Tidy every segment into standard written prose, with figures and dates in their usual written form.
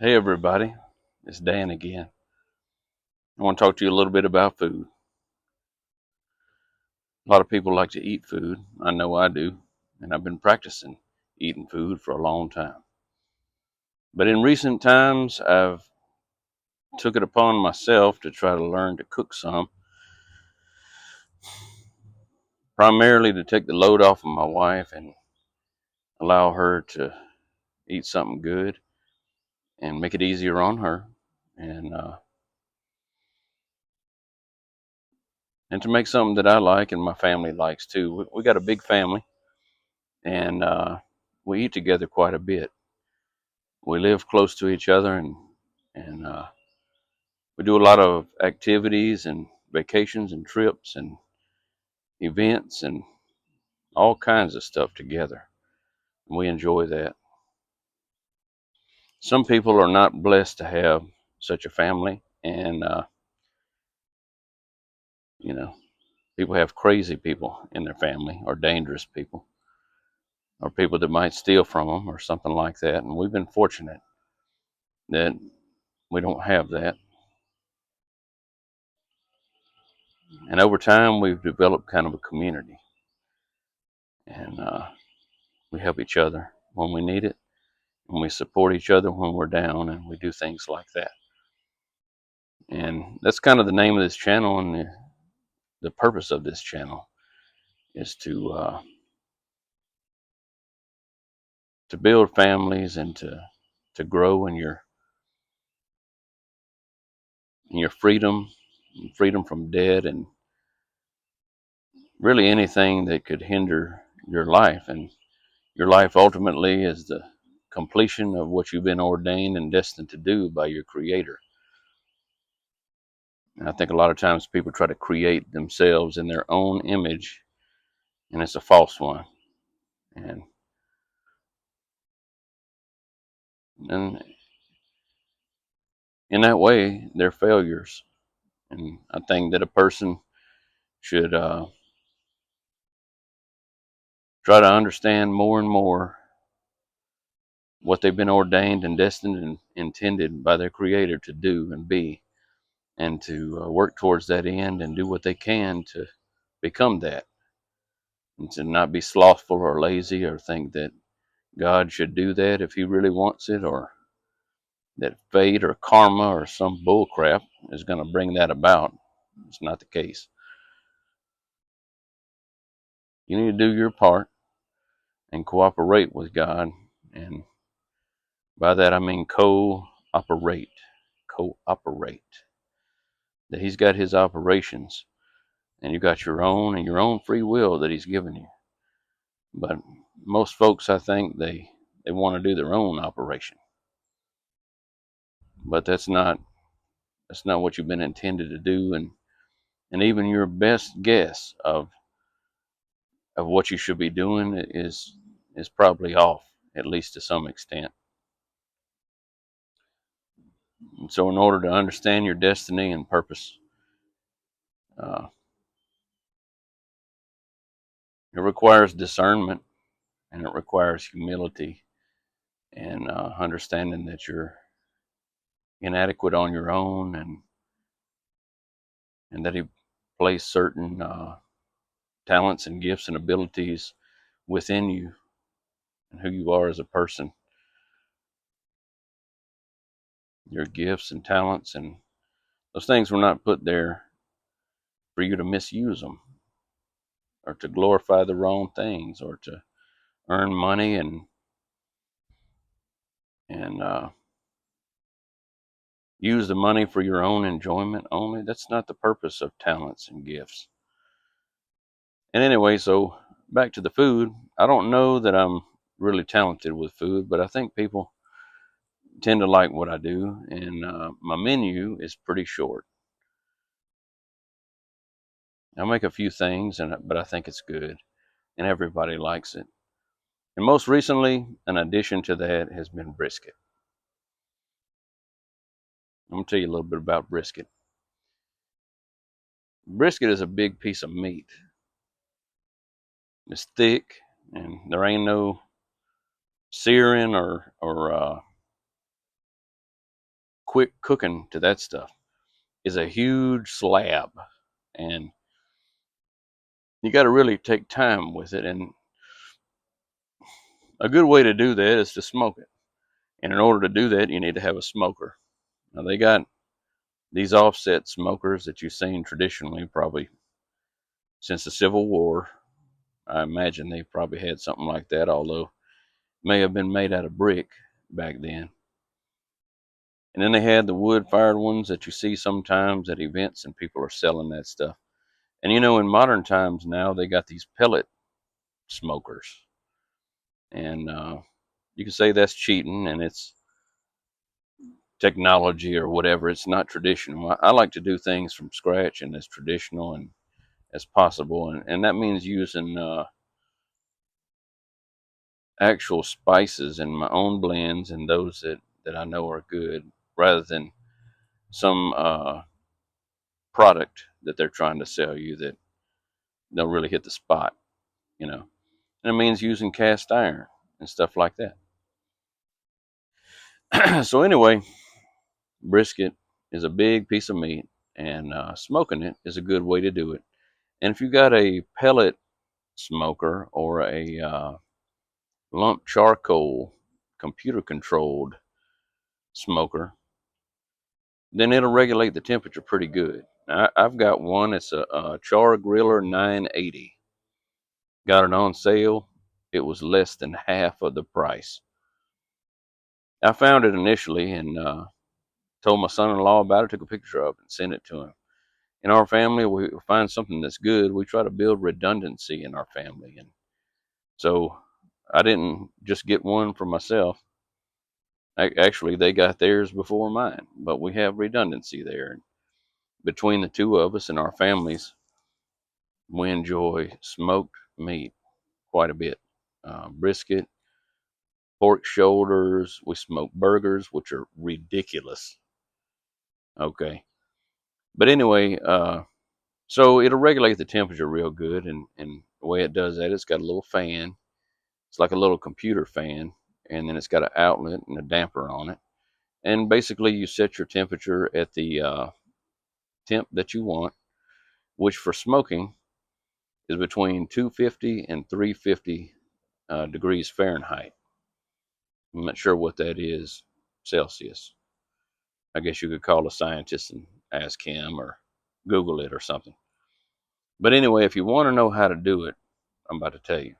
Hey everybody, it's Dan again. I want to talk to you a little bit about food. A lot of people like to eat food. I know I do, and I've been practicing eating food for a long time. But in recent times, I've took it upon myself to try to learn to cook some, primarily to take the load off of my wife and allow her to eat something good and make it easier on her, and uh, and to make something that I like and my family likes too. We got a big family, and we eat together quite a bit. We live close to each other, and we do a lot of activities and vacations and trips and events and all kinds of stuff together. And we enjoy that. Some people are not blessed to have such a family, and you know, people have crazy people in their family, or dangerous people, or people that might steal from them, or something like that. And we've been fortunate that we don't have that. And over time, we've developed kind of a community, and we help each other when we need it, and we support each other when we're down, and we do things like that. And that's kind of the name of this channel, and the purpose of this channel is to build families and to grow in your freedom, freedom from debt, and really anything that could hinder your life. And your life ultimately is the completion of what you've been ordained and destined to do by your Creator. And I think a lot of times people try to create themselves in their own image, and it's a false one. And and in that way, they're failures. And I think that a person should try to understand more and more what they've been ordained and destined and intended by their Creator to do and be, and to work towards that end and do what they can to become that, and to not be slothful or lazy or think that God should do that if He really wants it, or that fate or karma or some bullcrap is going to bring that about. It's not the case. You need to do your part and cooperate with God. And by that I mean cooperate. Cooperate. That He's got His operations, and you got your own and your own free will that He's given you. But most folks, I think, they want to do their own operation. But that's not what you've been intended to do, and even your best guess of what you should be doing is probably off, at least to some extent. And so, in order to understand your destiny and purpose, uh, it requires discernment, and it requires humility, and understanding that you're inadequate on your own, and that He placed certain talents and gifts and abilities within you and who you are as a person. Your gifts and talents, and those things were not put there for you to misuse them, or to glorify the wrong things, or to earn money and use the money for your own enjoyment only. That's not the purpose of talents and gifts. And anyway, so back to the food. I don't know that I'm really talented with food, but I think people tend to like what I do, and my menu is pretty short. I make a few things, but I think it's good, and everybody likes it. And most recently, an addition to that has been brisket. I'm gonna tell you a little bit about brisket. Brisket is a big piece of meat. It's thick, and there ain't no searing or quick cooking to that stuff is a huge slab, and you got to really take time with it. And a good way to do that is to smoke it. And in order to do that, you need to have a smoker. Now, they got these offset smokers that you've seen traditionally, probably since the Civil War. I imagine they probably had something like that, although it may have been made out of brick back then. And then they had the wood-fired ones that you see sometimes at events, and people are selling that stuff. And in modern times now, they got these pellet smokers, and you can say that's cheating and it's technology or whatever. It's not traditional. I like to do things from scratch and as traditional and as possible, and that means using actual spices in my own blends and those that I know are good, rather than some product that they're trying to sell you that don't really hit the spot, you know. And it means using cast iron and stuff like that. So anyway, brisket is a big piece of meat, and smoking it is a good way to do it. And if you got a pellet smoker or a lump charcoal computer controlled smoker, then it'll regulate the temperature pretty good. I've got one. It's a Char Griller 980. Got it on sale. It was less than half of the price. I found it initially and told my son-in-law about it. Took a picture of it and sent it to him. In our family, we find something that's good. We try to build redundancy in our family, and so I didn't just get one for myself. Actually, they got theirs before mine, but we have redundancy there. Between the two of us and our families, we enjoy smoked meat quite a bit. Brisket, pork shoulders. We smoke burgers, which are ridiculous. Okay. But anyway, so it'll regulate the temperature real good. And the way it does that, it's got a little fan. It's like a little computer fan. And then it's got an outlet and a damper on it. And basically, you set your temperature at the temp that you want, which for smoking is between 250 and 350 degrees Fahrenheit. I'm not sure what that is Celsius. I guess you could call a scientist and ask him or Google it or something. But anyway, if you want to know how to do it, I'm about to tell you.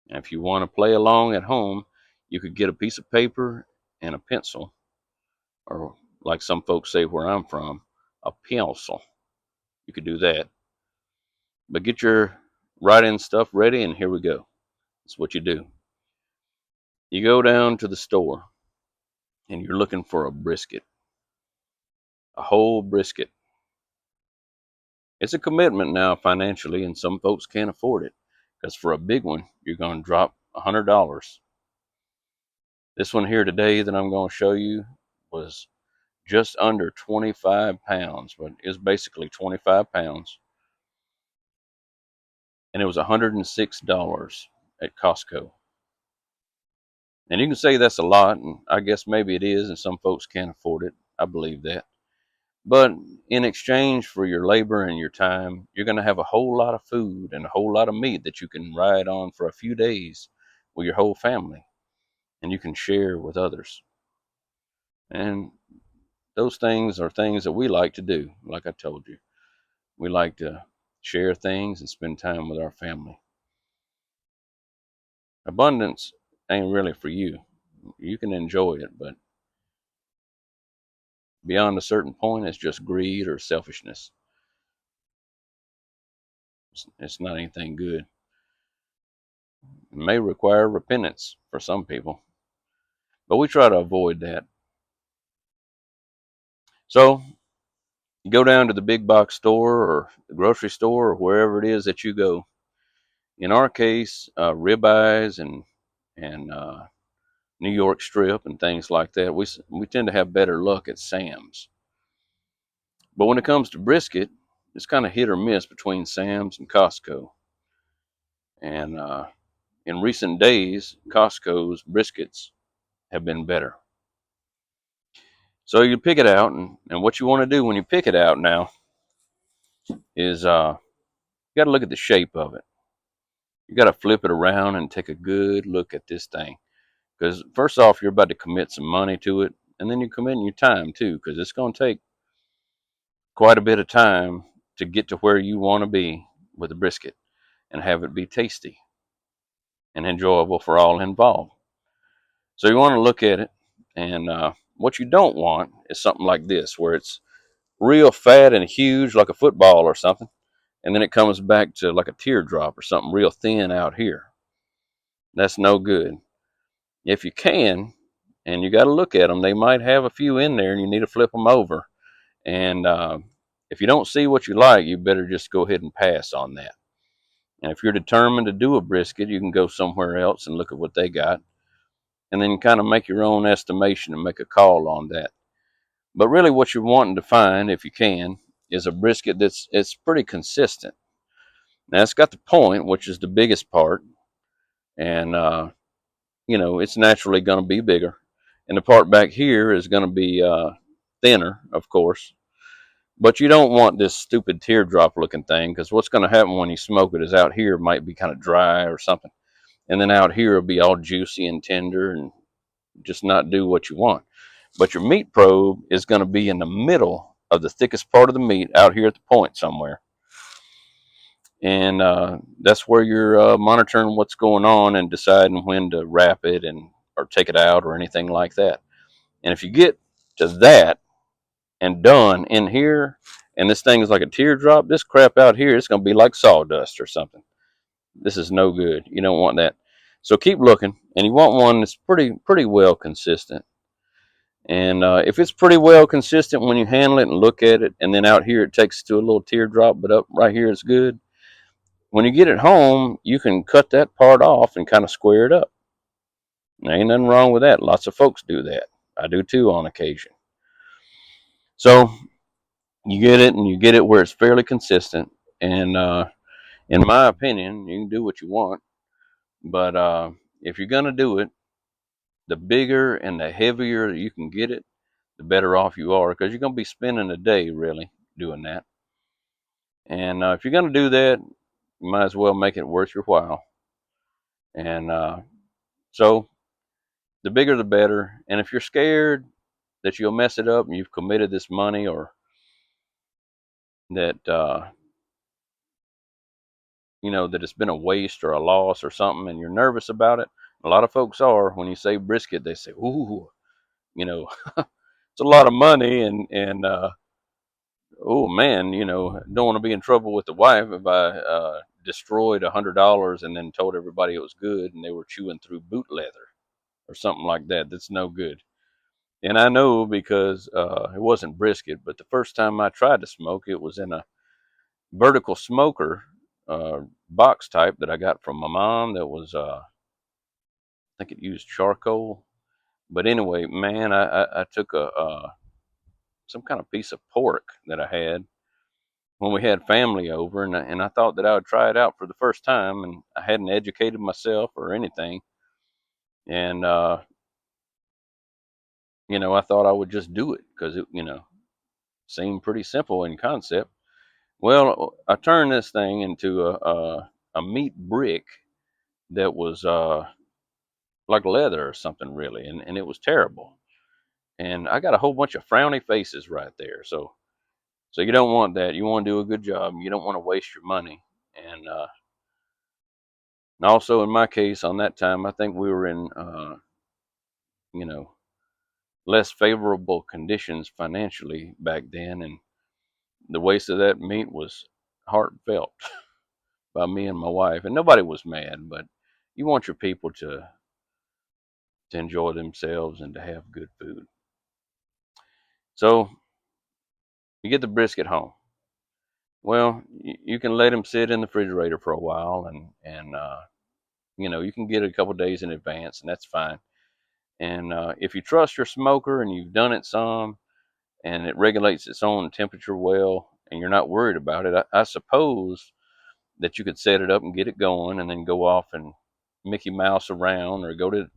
And if you want to play along at home, you could get a piece of paper and a pencil, or like some folks say where I'm from, a pencil. You could do that. But get your write-in stuff ready, and here we go. That's what you do. You go down to the store, and you're looking for a brisket, a whole brisket. It's a commitment now financially, and some folks can't afford it because for a big one, you're going to drop $100. This one here today that I'm going to show you was just under 25 pounds, but it was basically 25 pounds, and it was $106 at Costco. And you can say that's a lot, and I guess maybe it is, and some folks can't afford it. I believe that. But in exchange for your labor and your time, you're going to have a whole lot of food and a whole lot of meat that you can ride on for a few days with your whole family, and you can share with others. And those things are things that we like to do. Like I told you, we like to share things and spend time with our family. Abundance ain't really for you. You can enjoy it, but beyond a certain point, it's just greed or selfishness. It's not anything good. It may require repentance for some people, but we try to avoid that. So you go down to the big box store or the grocery store or wherever it is that you go. In our case, ribeyes and New York strip and things like that. We tend to have better luck at Sam's. But when it comes to brisket, it's kind of hit or miss between Sam's and Costco. And in recent days, Costco's briskets have been better. So you pick it out, and what you want to do when you pick it out now is you got to look at the shape of it. You got to flip it around and take a good look at this thing. Because first off, you're about to commit some money to it, and then you're committing your time too, because it's going to take quite a bit of time to get to where you want to be with a brisket and have it be tasty and enjoyable for all involved. So you want to look at it, and what you don't want is something like this, where it's real fat and huge, like a football or something, and then it comes back to like a teardrop or something real thin out here. That's no good. If you can, and you got to look at them, they might have a few in there, and you need to flip them over. And if you don't see what you like, you better just go ahead and pass on that. And if you're determined to do a brisket, you can go somewhere else and look at what they got, and then kind of make your own estimation and make a call on that. But really, what you're wanting to find, if you can, is a brisket that's it's pretty consistent. Now it's got the point, which is the biggest part, and it's naturally going to be bigger, and the part back here is going to be thinner, of course. But you don't want this stupid teardrop looking thing, because what's going to happen when you smoke it is out here might be kind of dry or something, and then out here it'll be all juicy and tender and just not do what you want. But your meat probe is going to be in the middle of the thickest part of the meat out here at the point somewhere. And that's where you're monitoring what's going on and deciding when to wrap it and or take it out or anything like that. And if you get to that and done in here, and this thing is like a teardrop, this crap out here, it's going to be like sawdust or something. This is no good. You don't want that. So keep looking, and you want one that's pretty well consistent. And if it's pretty well consistent when you handle it and look at it, and then out here it takes to a little teardrop, but up right here it's good. When you get it home, you can cut that part off and kind of square it up. There ain't nothing wrong with that. Lots of folks do that. I do too on occasion. So you get it, and you get it where it's fairly consistent. And in my opinion, you can do what you want, but if you're gonna do it, the bigger and the heavier you can get it, the better off you are, because you're gonna be spending a day really doing that. And if you're gonna do that, you might as well make it worth your while. And so the bigger the better. And if you're scared that you'll mess it up and you've committed this money, or that that it's been a waste or a loss or something, and you're nervous about it, a lot of folks are. When you say brisket, they say, "Ooh, it's a lot of money," and oh man, don't want to be in trouble with the wife if I destroyed $100 and then told everybody it was good and they were chewing through boot leather or something like that. That's no good. And I know, because it wasn't brisket, but the first time I tried to smoke, it was in a vertical smoker box type that I got from my mom. That was, I think it used charcoal. But anyway, man, I took a some kind of piece of pork that I had when we had family over, and I thought that I would try it out for the first time, and I hadn't educated myself or anything, and I thought I would just do it because it seemed pretty simple in concept. Well, I turned this thing into a meat brick that was like leather or something, really, and it was terrible. And I got a whole bunch of frowny faces right there. So you don't want that. You want to do a good job. You don't want to waste your money. And also, in my case, on that time, I think we were in you know less favorable conditions financially back then, and the waste of that meat was heartfelt by me and my wife, and nobody was mad. But you want your people to enjoy themselves and to have good food. So you get the brisket home. Well, you can let them sit in the refrigerator for a while, and you can get it a couple days in advance, and that's fine. And if you trust your smoker and you've done it some, and it regulates its own temperature well, and you're not worried about it, I suppose that you could set it up and get it going, and then go off and Mickey Mouse around or go to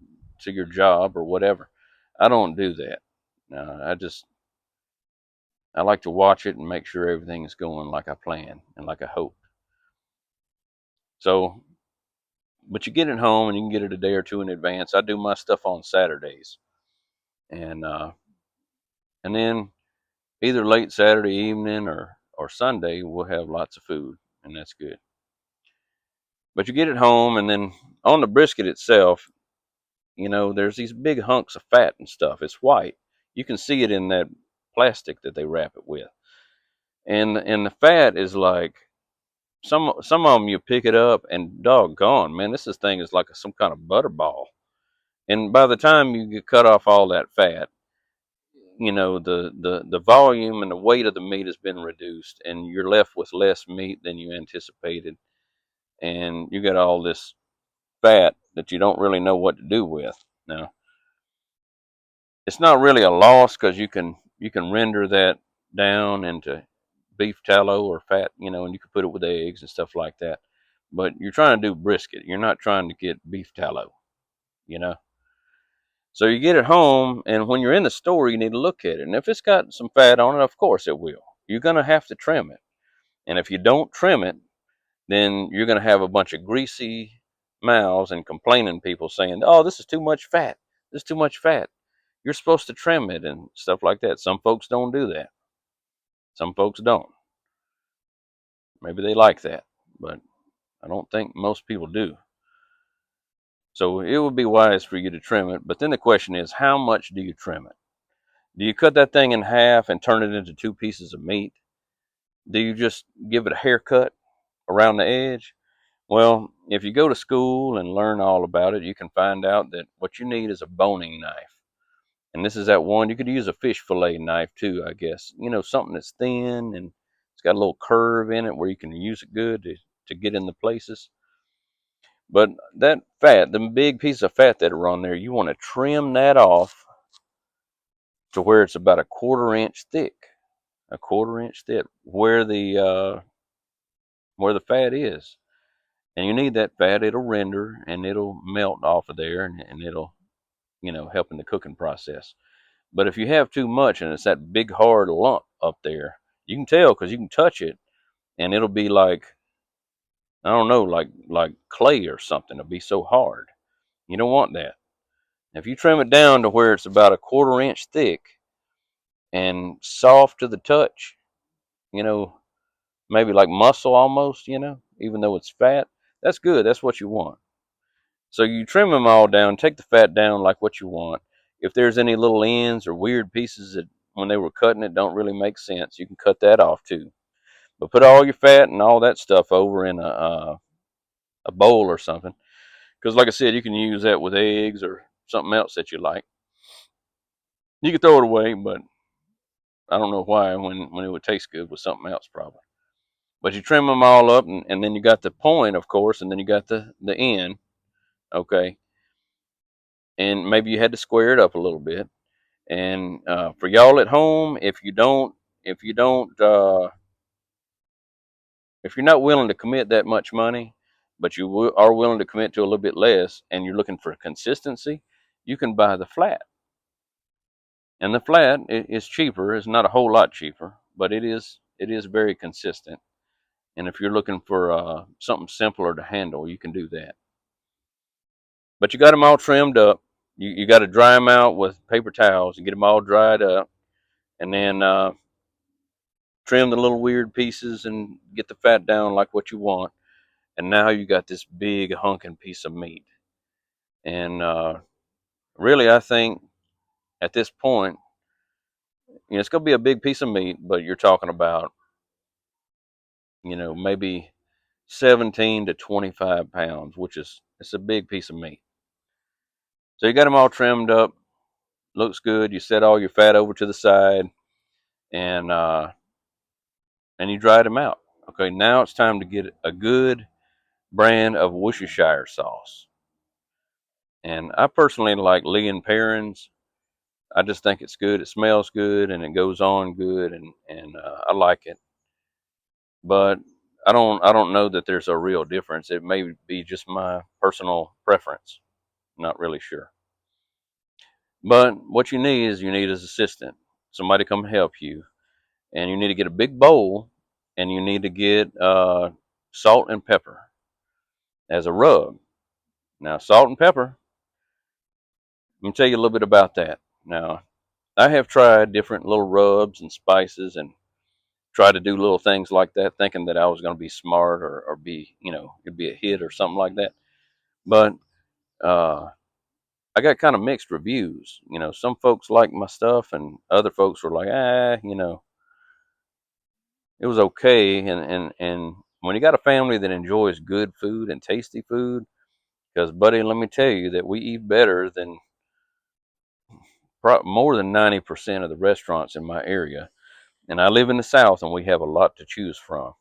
your job or whatever. I don't do that. Now, I like to watch it and make sure everything is going like I plan and like I hope. So, but you get it home and you can get it a day or two in advance. I do my stuff on Saturdays, and and then either late Saturday evening or Sunday we'll have lots of food, and that's good. But you get it home, and then on the brisket itself, there's these big hunks of fat and stuff. It's white. You can see it in that plastic that they wrap it with, and the fat is like some of them. You pick it up and doggone, man, this thing is like some kind of butter ball. And by the time you get cut off all that fat, the volume and the weight of the meat has been reduced, and you're left with less meat than you anticipated, and you got all this fat that you don't really know what to do with. Now, it's not really a loss because you can render that down into beef tallow or fat, and you can put it with eggs and stuff like that. But you're trying to do brisket. You're not trying to get beef tallow, you know. So you get it home, and when you're in the store, you need to look at it. And if it's got some fat on it, of course it will. You're going to have to trim it. And if you don't trim it, then you're going to have a bunch of greasy mouths and complaining people saying, "Oh, this is too much fat. This is too much fat. You're supposed to trim it," and stuff like that. Some folks don't do that. Some folks don't. Maybe they like that, but I don't think most people do. So it would be wise for you to trim it. But then the question is, how much do you trim it? Do you cut that thing in half and turn it into two pieces of meat? Do you just give it a haircut around the edge? Well, if you go to school and learn all about it, you can find out that what you need is a boning knife. And this is that one. You could use a fish fillet knife too, I guess. Something that's thin and it's got a little curve in it where you can use it good to get in the places. But that fat, the big piece of fat that are on there, you want to trim that off to where it's about a quarter inch thick. A quarter inch thick where the fat is. And you need that fat. It'll render and it'll melt off of there, and it'll, help in the cooking process. But if you have too much and it's that big hard lump up there, you can tell because you can touch it and it'll be like, I don't know, like clay or something. It'll be so hard. You don't want that. If you trim it down to where it's about a quarter inch thick and soft to the touch, you know, maybe like muscle almost, even though it's fat, that's good. That's what you want. So you trim them all down, take the fat down like what you want. If there's any little ends or weird pieces that when they were cutting it don't really make sense, you can cut that off too. But put all your fat and all that stuff over in a bowl or something. Because like I said, you can use that with eggs or something else that you like. You can throw it away, but I don't know why when it would taste good with something else probably. But you trim them all up, and then you got the point, of course, and then you got the end, okay. And maybe you had to square it up a little bit. And for y'all at home, if you don't, if you're not willing to commit that much money, but you are willing to commit to a little bit less, and you're looking for consistency, you can buy the flat. And the flat is cheaper. It's not a whole lot cheaper, but it is very consistent. And if you're looking for something simpler to handle, you can do that. But you got them all trimmed up. You got to dry them out with paper towels and get them all dried up, and then trim the little weird pieces and get the fat down like what you want. And now you got this big hunking piece of meat. And really, I think at this point, it's going to be a big piece of meat, but you're talking about, maybe 17 to 25 pounds, which is it's a big piece of meat. So you got them all trimmed up, looks good. You set all your fat over to the side, and you dried them out. Okay, now it's time to get a good brand of Worcestershire sauce. And I personally like Lee and Perrins. I just think it's good. It smells good and it goes on good, and I like it. But I don't know that there's a real difference. It may be just my personal preference. Not really sure. But what you need is assistant, somebody come help you, and you need to get a big bowl, and you need to get salt and pepper as a rub. Now, salt and pepper, let me tell you a little bit about that. Now, I have tried different little rubs and spices and tried to do little things like that, thinking that I was going to be smart or be, it'd be a hit or something like that. But uh, I got kind of mixed reviews. Some folks liked my stuff, and other folks were like, it was okay. And when you got a family that enjoys good food and tasty food, because buddy, let me tell you that we eat better than more than 90% of the restaurants in my area. And I live in the South, and we have a lot to choose from,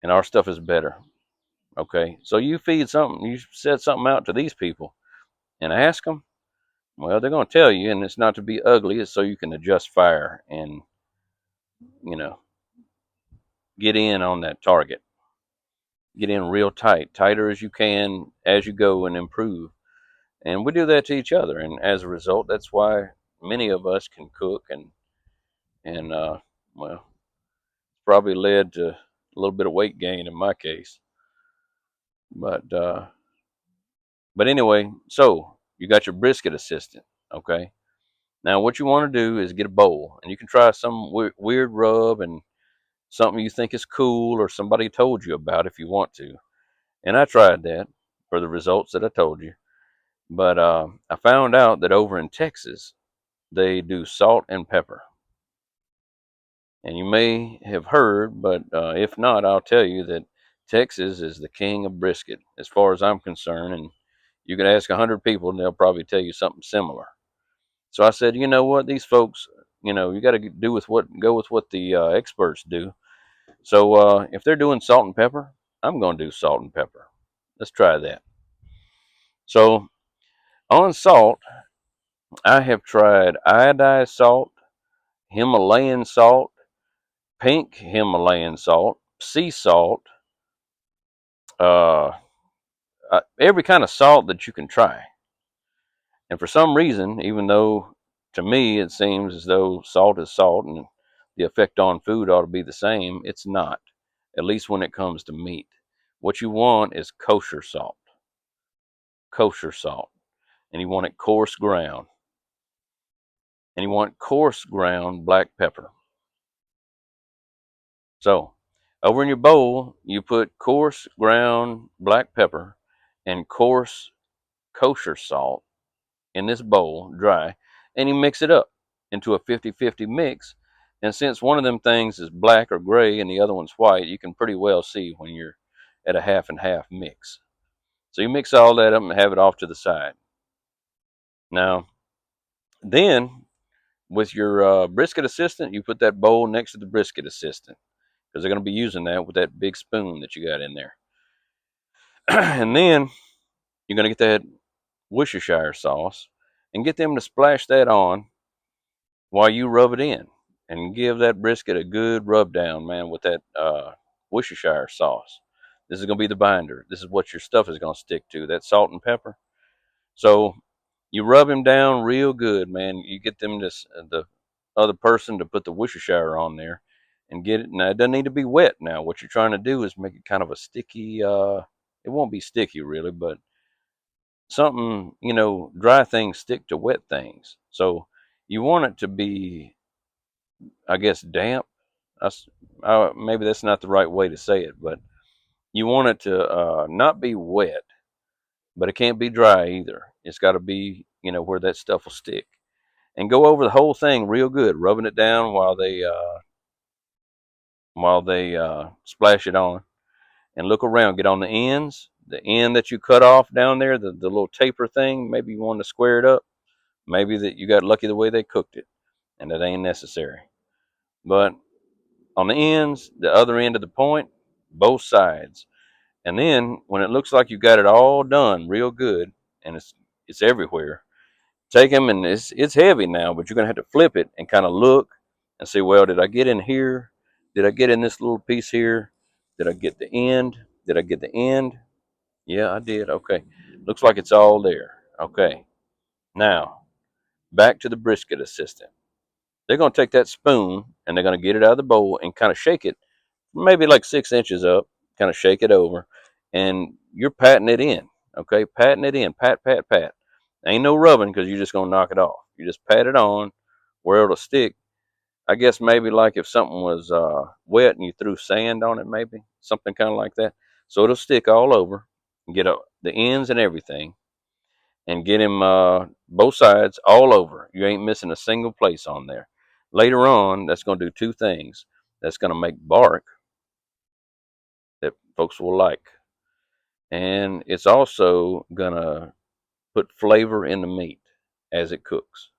and our stuff is better. Okay, so you feed something, you set something out to these people, and ask them. Well, they're going to tell you, and it's not to be ugly. It's so you can adjust fire and you know get in on that target, get in real tight, tighter as you can as you go, and improve. And we do that to each other, and as a result, that's why many of us can cook, and well, probably led to a little bit of weight gain in my case. But anyway, so you got your brisket assistant, okay? Now what you want to do is get a bowl, and you can try some weird rub and something you think is cool or somebody told you about if you want to. And I tried that for the results that I told you. But I found out that over in Texas, they do salt and pepper. And you may have heard, but if not, I'll tell you that Texas is the king of brisket, as far as I'm concerned. And you can ask 100 people, and they'll probably tell you something similar. So I said, you know what, these folks, you got to go with what the experts do. So if they're doing salt and pepper, I'm going to do salt and pepper. Let's try that. So on salt, I have tried iodized salt, Himalayan salt, pink Himalayan salt, sea salt, uh, every kind of salt that you can try. And for some reason, even though to me it seems as though salt is salt and the effect on food ought to be the same, it's not, at least when it comes to meat. What you want is kosher salt, and you want it coarse ground, and you want coarse ground black pepper. So, over in your bowl, you put coarse ground black pepper and coarse kosher salt in this bowl, dry, and you mix it up into a 50-50 mix. And since one of them things is black or gray and the other one's white, you can pretty well see when you're at a half and half mix. So you mix all that up and have it off to the side. Now, then with your brisket assistant, you put that bowl next to the brisket assistant because they're going to be using that with that big spoon that you got in there. And then you're going to get that Worcestershire sauce and get them to splash that on while you rub it in, and give that brisket a good rub down, man, with that Worcestershire sauce. This is going to be the binder. This is what your stuff is going to stick to, that salt and pepper. So you rub him down real good, man. You get them the other person to put the Worcestershire on there and get it. Now it doesn't need to be wet. Now what you're trying to do is make it kind of a sticky. It won't be sticky really, but something, dry things stick to wet things. So you want it to be, I guess, damp. Maybe that's not the right way to say it, but you want it to not be wet, but it can't be dry either. It's got to be, where that stuff will stick. And go over the whole thing real good, rubbing it down while they splash it on. And look around, get on the ends, the end that you cut off down there, the little taper thing. Maybe you want to square it up. Maybe that you got lucky the way they cooked it, and that ain't necessary. But on the ends, the other end of the point, both sides. And then when it looks like you got it all done real good and it's everywhere, take them, and it's heavy now, but you're gonna have to flip it and kind of look and say, well, did I get in here? Did I get in this little piece here? Did I get the end? Did I get the end? Yeah, I did. Okay. Looks like it's all there. Okay. Now, back to the brisket assistant. They're going to take that spoon and they're going to get it out of the bowl and kind of shake it, maybe like 6 inches up, kind of shake it over, and you're patting it in. Okay, patting it in, pat, pat, pat. Ain't no rubbing because you're just going to knock it off. You just pat it on where it'll stick. I guess maybe like if something was wet and you threw sand on it, maybe something kind of like that. So it'll stick all over, get the ends and everything, and get him both sides all over. You ain't missing a single place on there. Later on, that's going to do two things. That's going to make bark that folks will like, and it's also going to put flavor in the meat as it cooks.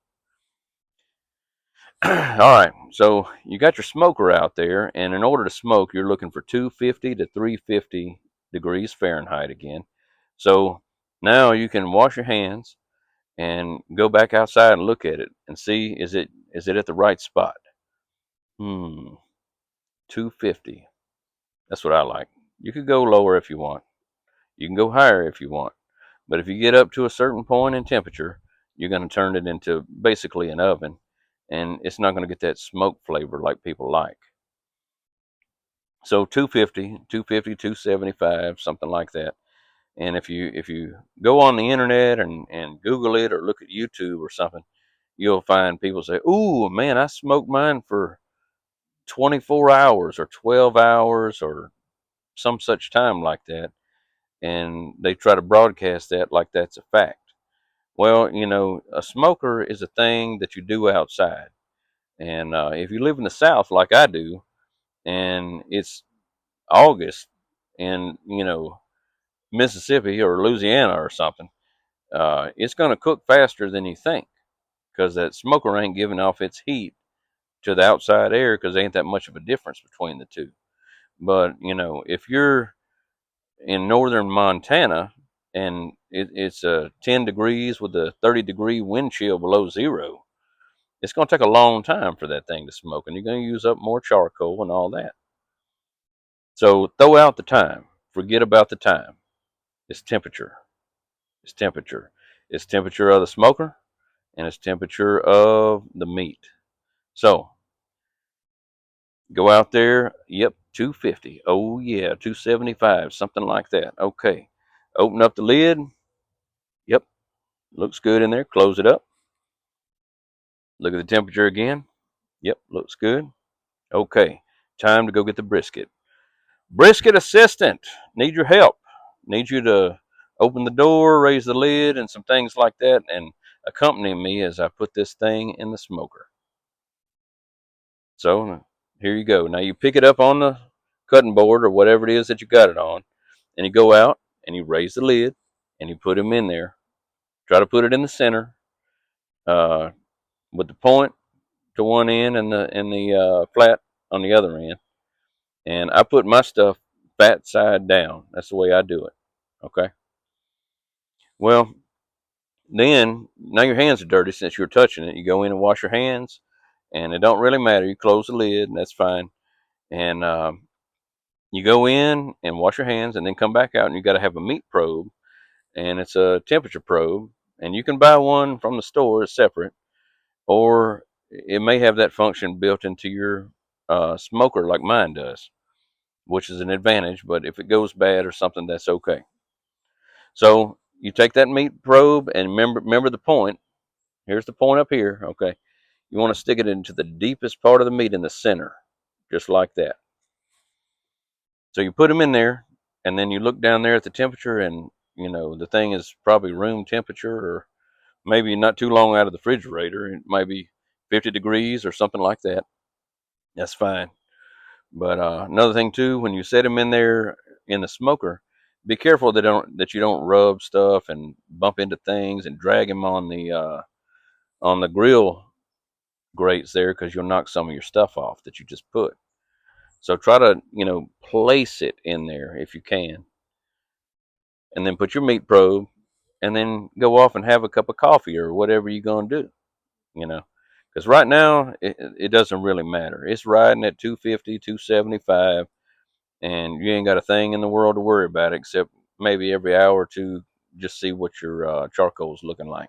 All right, so you got your smoker out there, and in order to smoke, you're looking for 250 to 350 degrees Fahrenheit again. So now you can wash your hands and go back outside and look at it and see is it at the right spot. 250. That's what I like. You could go lower if you want. You can go higher if you want. But if you get up to a certain point in temperature, you're going to turn it into basically an oven, and it's not going to get that smoke flavor like people like. So 250, 250, 275, something like that. And if you go on the internet and Google it or look at YouTube or something, you'll find people say, "Ooh, man, I smoked mine for 24 hours or 12 hours or some such time like that." And they try to broadcast that like that's a fact. Well, a smoker is a thing that you do outside. And if you live in the South like I do, and it's August in, Mississippi or Louisiana or something, it's going to cook faster than you think because that smoker ain't giving off its heat to the outside air because there ain't that much of a difference between the two. But, if you're in northern Montana and it's 10 degrees with a 30-degree wind chill below zero, it's going to take a long time for that thing to smoke, and you're going to use up more charcoal and all that. So throw out the time. Forget about the time. It's temperature. It's temperature. It's temperature of the smoker, and it's temperature of the meat. So go out there. Yep, 250. Oh yeah, 275, something like that. Okay. Open up the lid. Yep, looks good in there. Close it up. Look at the temperature again. Yep, looks good. Okay, time to go get the brisket. Brisket assistant, need your help. Need you to open the door, raise the lid, and some things like that, and accompany me as I put this thing in the smoker. So here you go. Now you pick it up on the cutting board or whatever it is that you got it on, and you go out and you raise the lid and you put them in there. Try to put it in the center uh, with the point to one end and the flat on the other end. And I put my stuff fat side down. That's the way I do it. Okay. Well, then now your hands are dirty since you're touching it. You go in and wash your hands, and it don't really matter. You close the lid, and that's fine. And you go in and wash your hands, and then come back out, and you got to have a meat probe, and it's a temperature probe, and you can buy one from the store. It's separate, or it may have that function built into your smoker like mine does, which is an advantage. But if it goes bad or something, that's okay. So you take that meat probe and remember the point. Here's the point up here. Okay, you want to stick it into the deepest part of the meat in the center, just like that. So you put them in there, and then you look down there at the temperature, and the thing is probably room temperature, or maybe not too long out of the refrigerator. It might be 50 degrees or something like that. That's fine. But another thing too, when you set them in there in the smoker, be careful that you don't rub stuff and bump into things and drag them on the grill grates there because you'll knock some of your stuff off that you just put. So try to place it in there if you can, and then put your meat probe, and then go off and have a cup of coffee or whatever you're gonna do. You know, because right now it doesn't really matter. It's riding at 250, 275. And you ain't got a thing in the world to worry about except maybe every hour or two, just see what your charcoal's looking like.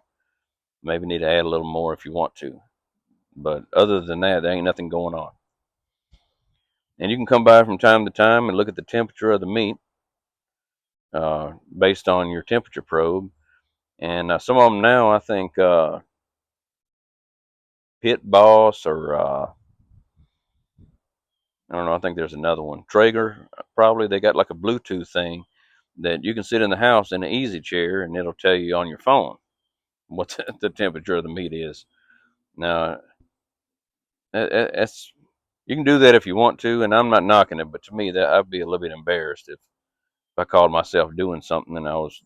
Maybe need to add a little more if you want to. But other than that, there ain't nothing going on. And you can come by from time to time and look at the temperature of the meat based on your temperature probe. And some of them now, I think Pit Boss or I don't know. I think there's another one. Traeger, probably. They got like a Bluetooth thing that you can sit in the house in an easy chair and it'll tell you on your phone what the temperature of the meat is. Now, that's you can do that if you want to, and I'm not knocking it, but to me, that I'd be a little bit embarrassed if I called myself doing something and I was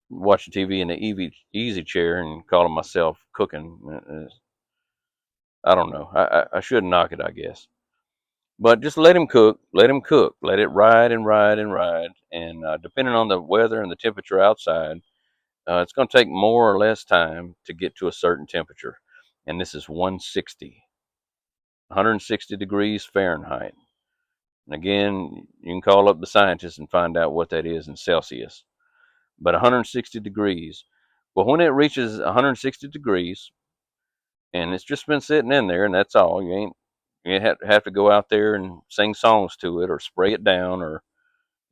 watching TV in the easy chair and calling myself cooking. I don't know. I shouldn't knock it, I guess. But just let him cook. Let him cook. Let it ride and ride and ride. And depending on the weather and the temperature outside, it's going to take more or less time to get to a certain temperature. And this is 160 degrees Fahrenheit. And again, you can call up the scientists and find out what that is in Celsius. But 160 degrees. Well, when it reaches 160 degrees, and it's just been sitting in there, and that's all. You have to go out there and sing songs to it or spray it down or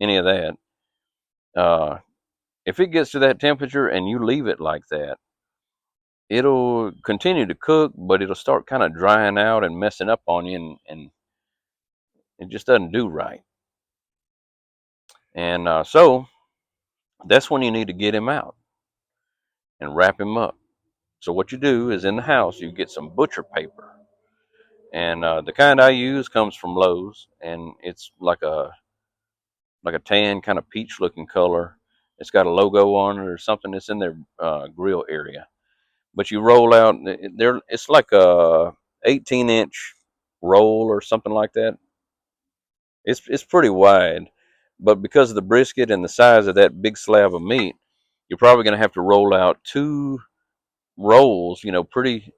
any of that. Uh, if it gets to that temperature and you leave it like that, it'll continue to cook, but it'll start kind of drying out and messing up on you, and it just doesn't do right. And so that's when you need to get him out and wrap him up. So what you do is in the house, you get some butcher paper. And the kind I use comes from Lowe's, and it's like a tan kind of peach looking color. It's got a logo on it or something. It's in their grill area. But you roll out there. It's like a 18-inch roll or something like that. It's pretty wide, but because of the brisket and the size of that big slab of meat, you're probably going to have to roll out two rolls. Pretty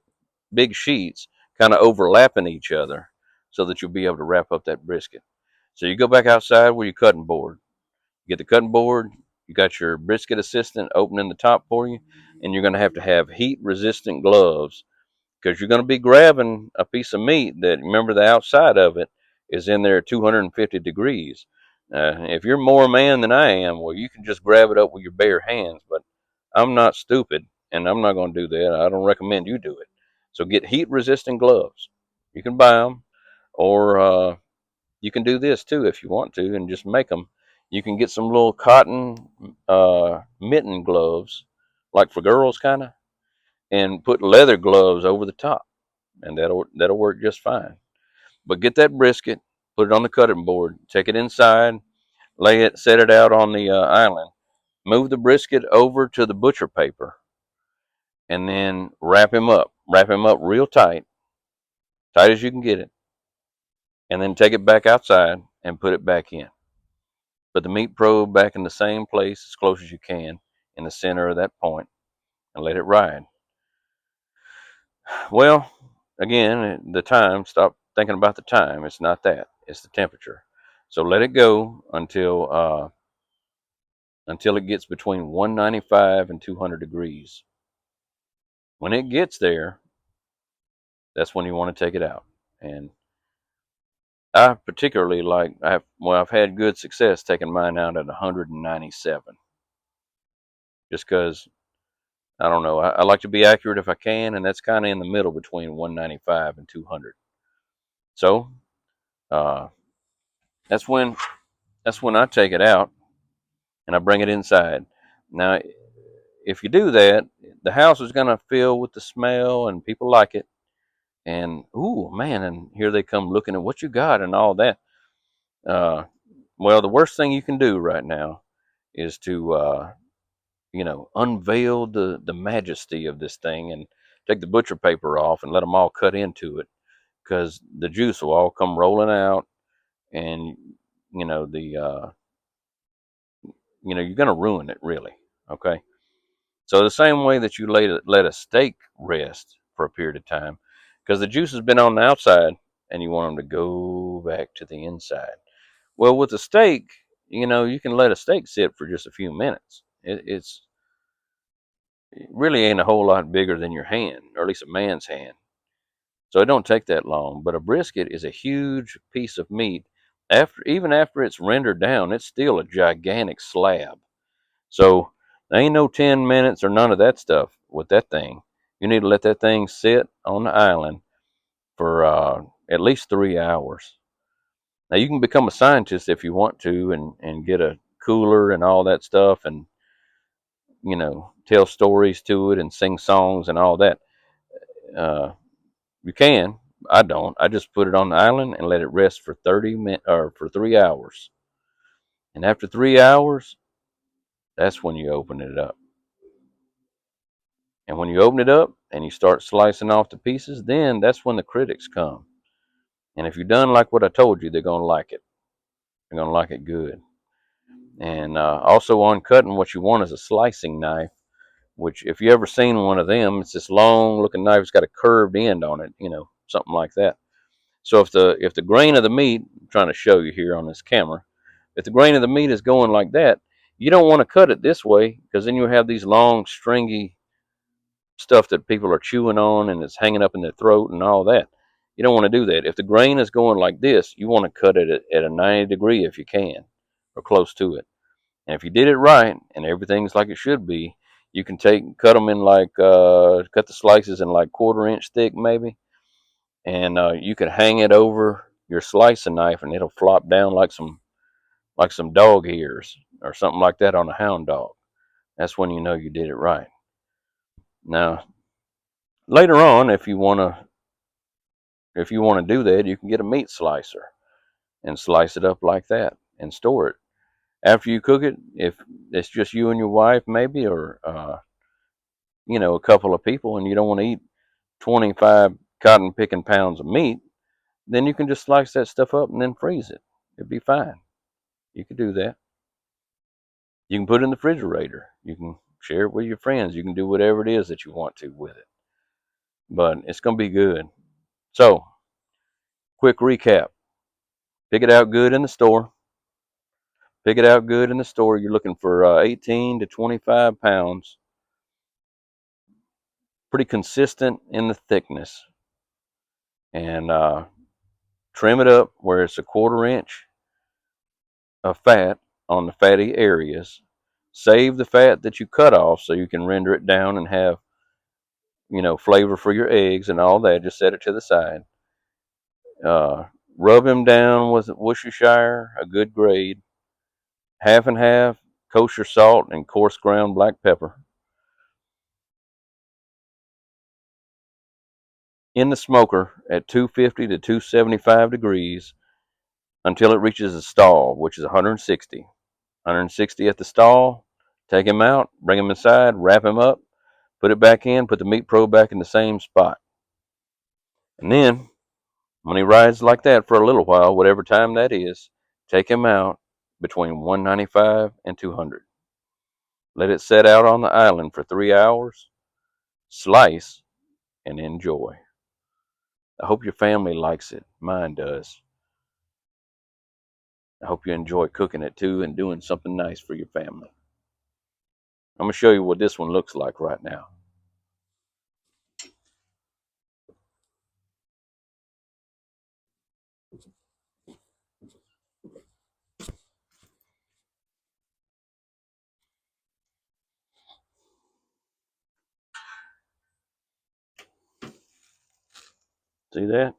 big sheets, kind of overlapping each other, so that you'll be able to wrap up that brisket. So you go back outside with your cutting board. You get the cutting board. You got your brisket assistant opening the top for you, and you're going to have heat resistant gloves because you're going to be grabbing a piece of meat that, remember, the outside of it is in there at 250 degrees. If you're more man than I am, well, you can just grab it up with your bare hands, but I'm not stupid, and I'm not going to do that. I don't recommend you do it. So get heat resistant gloves. You can buy them, or you can do this too if you want to, and just make them. You can get some little cotton mitten gloves, like for girls, kind of, and put leather gloves over the top, and that'll work just fine. But get that brisket, put it on the cutting board, take it inside, set it out on the island, move the brisket over to the butcher paper, and then wrap him up. Wrap him up real tight, tight as you can get it, and then take it back outside and put it back in. Put the meat probe back in the same place as close as you can in the center of that point, and let it ride. Well, again, the time, stop thinking about the time. It's not that, it's the temperature. So let it go until it gets between 195 and 200 degrees. When it gets there, that's when you want to take it out. And I particularly I've had good success taking mine out at 197, just because I don't know. I like to be accurate if I can, and that's kind of in the middle between 195 and 200. So uh, that's when I take it out and I bring it inside. Now, if you do that, the house is going to fill with the smell, and people like it. And ooh, man, and here they come looking at what you got and all that. Uh, well, the worst thing you can do right now is to unveil the majesty of this thing and take the butcher paper off and let them all cut into it, because the juice will all come rolling out, and the you're going to ruin it, really. Okay. So the same way that you let a steak rest for a period of time, because the juice has been on the outside and you want them to go back to the inside. Well, with a steak, you can let a steak sit for just a few minutes. It's It really ain't a whole lot bigger than your hand, or at least a man's hand. So it don't take that long. But a brisket is a huge piece of meat. Even after it's rendered down, it's still a gigantic slab. So there ain't no 10 minutes or none of that stuff with that thing. You need to let that thing sit on the island for at least 3 hours. Now you can become a scientist if you want to, and get a cooler and all that stuff, and tell stories to it and sing songs and all that. Uh, you can. I don't. I just put it on the island and let it rest for 30 minutes or for 3 hours. And after 3 hours, that's when you open it up. And when you open it up and you start slicing off the pieces, then that's when the critics come. And if you're done like what I told you, they're gonna like it. They're gonna like it good. And also on cutting, what you want is a slicing knife. Which, if you ever seen one of them, it's this long looking knife. It's got a curved end on it, something like that. So if the grain of the meat, I'm trying to show you here on this camera, if the grain of the meat is going like that, you don't want to cut it this way, because then you have these long stringy stuff that people are chewing on and it's hanging up in their throat and all that. You don't want to do that. If the grain is going like this, you want to cut it at a 90 degree if you can, or close to it. And if you did it right and everything's like it should be, you can cut them in cut the slices in like 1/4 inch thick maybe, and you can hang it over your slicing knife and it'll flop down like some dog ears or something like that on a hound dog. That's when you know you did it right. Now, later on, if you want to do that, you can get a meat slicer and slice it up like that and store it. After you cook it, if it's just you and your wife maybe, or a couple of people, and you don't want to eat 25 cotton picking pounds of meat, then you can just slice that stuff up and then freeze it. It'd be fine. You could do that. You can put it in the refrigerator. You can share it with your friends. You can do whatever it is that you want to with it. But it's going to be good. So, quick recap. Pick it out good in the store. Pick it out good in the store. You're looking for 18 to 25 pounds. Pretty consistent in the thickness. And trim it up where it's a 1/4 inch of fat on the fatty areas. Save the fat that you cut off so you can render it down and have, flavor for your eggs and all that. Just set it to the side. Uh, Rub him down with Worcestershire, a good grade, half and half, kosher salt and coarse ground black pepper. In the smoker at 250 to 275 degrees until it reaches a stall, which is 160. 160 at the stall. Take him out, bring him inside, wrap him up, put it back in, put the meat probe back in the same spot. And then, when he rides like that for a little while, whatever time that is, take him out between 195 and 200. Let it set out on the island for 3 hours, slice, and enjoy. I hope your family likes it. Mine does. I hope you enjoy cooking it too and doing something nice for your family. I'm going to show you what this one looks like right now. See that?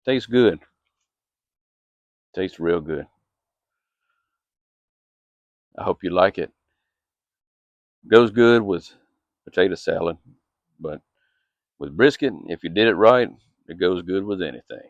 Tastes good. Tastes real good. I hope you like it. Goes good with potato salad, but with brisket, if you did it right, it goes good with anything.